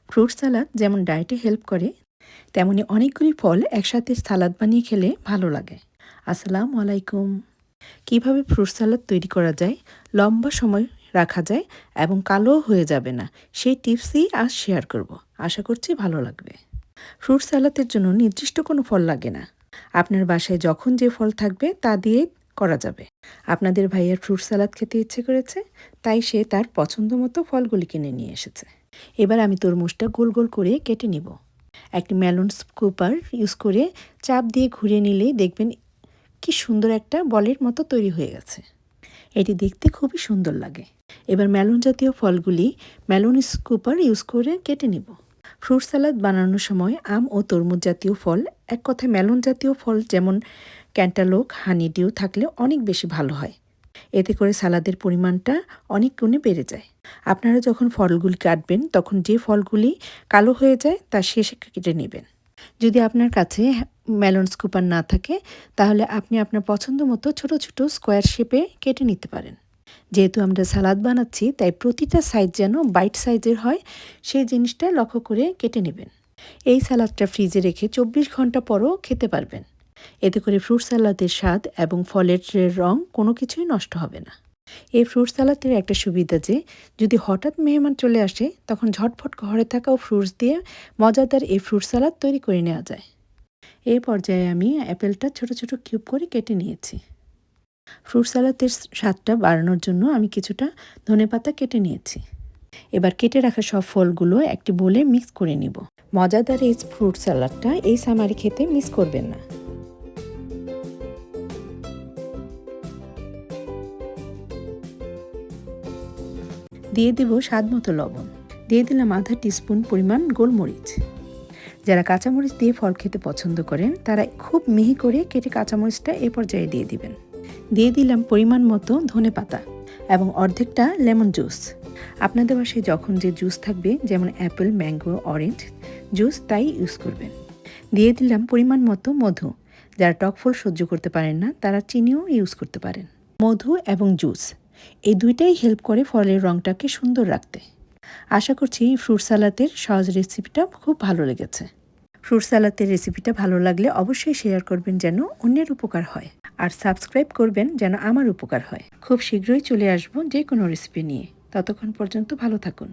Fruit সালাদ যেমন ডায়েটে help করে, তেমনি অনেকগুলি ফল একসাথে সালাদ বানিয়ে খেলে ভালো লাগে। আসসালামু আলাইকুম। কিভাবে ফ্রুট সালাদ তৈরি করা যায়, লম্বা সময় রাখা যায় এবং কালোও হয়ে যাবে না, সেই টিপসই আজ শেয়ার করব। আশা করছি ভালো লাগবে। ফ্রুট সালাদের জন্য নির্দিষ্ট কোনো ফল লাগে না। আপনার বাসায় যখন যে ফল থাকবে তা দিয়ে করা যাবে। আপনাদের ভাইয়ের ফ্রুট সালাদ খেতে ইচ্ছে করেছে, তাই সে তার পছন্দ মতো ফলগুলি কিনে নিয়ে এসেছে। এবার আমি তরমুজটা গোল গোল করে কেটে নিব। একটি মেলন স্কুপার ইউজ করে চাপ দিয়ে ঘুরিয়ে নিলেই দেখবেন কি সুন্দর একটা বলের মতো তৈরি হয়ে গেছে। এটি দেখতে খুবই সুন্দর লাগে। এবার মেলন জাতীয় ফলগুলি মেলন স্কুপার ইউজ করে কেটে নিব। ফ্রুট সালাদ বানানোর সময় আম ও তরমুজ জাতীয় ফল, এক কথায় মেলন জাতীয় ফল যেমন ক্যান্টালোক, হানিডিউ থাকলে অনেক বেশি ভালো হয়। এতে করে সালাদের পরিমাণটা অনেক গুণে বেড়ে যায়। আপনারা যখন ফলগুলি কাটবেন তখন যে ফলগুলি কালো হয়ে যায় তা শেষে কেটে নেবেন। যদি আপনার কাছে মেলন স্কুপার না থাকে তাহলে আপনি আপনার পছন্দ মতো ছোট ছোট স্কোয়ার শেপে কেটে নিতে পারেন। যেহেতু আমরা সালাদ বানাচ্ছি তাই প্রতিটা সাইজ যেন বাইট সাইজের হয় সেই জিনিসটা লক্ষ্য করে কেটে নেবেন। এই সালাদটা ফ্রিজে রেখে 24 ঘন্টা পরও খেতে পারবেন। এতে করে ফ্রুট সালাদের স্বাদ এবং ফলের রং কোনো কিছুই নষ্ট হবে না। এই ফ্রুট সালাদের একটা সুবিধা যে যদি হঠাৎ মেহমান চলে আসে তখন ঝটফট ঘরে থাকা ফ্রুটস দিয়ে মজাদার এই ফ্রুট সালাদ তৈরি করে নেওয়া যায়। এই পর্যায়ে আমি অ্যাপেলটা ছোট ছোট কিউব করে কেটে নিয়েছি। ফ্রুট সালাদের স্বাদটা বাড়ানোর জন্য আমি কিছুটা ধনেপাতা কেটে নিয়েছি। এবার কেটে রাখা সব ফলগুলো একটি বোলে মিক্স করে নিব। মজাদার এই ফ্রুট সালাদটা এই সামারে খেতে মিস করবেন না। দিয়ে দেব স্বাদ মতো লবণ। দিয়ে দিলাম আধা টিস্পুন পরিমাণ গোলমরিচ। যারা কাঁচামরিচ দিয়ে ফল খেতে পছন্দ করেন তারা খুব মিহি করে কেটে কাঁচামরিচটা এই পর্যায়ে দিয়ে দিবেন। দিয়ে দিলাম পরিমাণ মতো ধনেপাতা এবং অর্ধেকটা লেমন জুস। আপনাদের বাসায় যখন যে জুস থাকবে, যেমন অ্যাপেল, ম্যাঙ্গো, অরেঞ্জ জুস, তাই ইউজ করবেন। দিয়ে দিলাম পরিমাণ মতো মধু। যারা টক ফল সহ্য করতে পারেন না তারা চিনিও ইউজ করতে পারেন। মধু এবং জুস এই দুইটাই হেল্প করে ফলের রঙটাকে সুন্দর রাখতে। আশা করছি ফ্রুট সালাদের সহজ রেসিপিটা খুব ভালো লেগেছে। ফ্রুট সালাদের রেসিপিটা ভালো লাগলে অবশ্যই শেয়ার করবেন যেন অন্যের উপকার হয়, আর সাবস্ক্রাইব করবেন যেন আমার উপকার হয়। খুব শীঘ্রই চলে আসবো যে কোনো রেসিপি নিয়ে। ততক্ষণ পর্যন্ত ভালো থাকুন।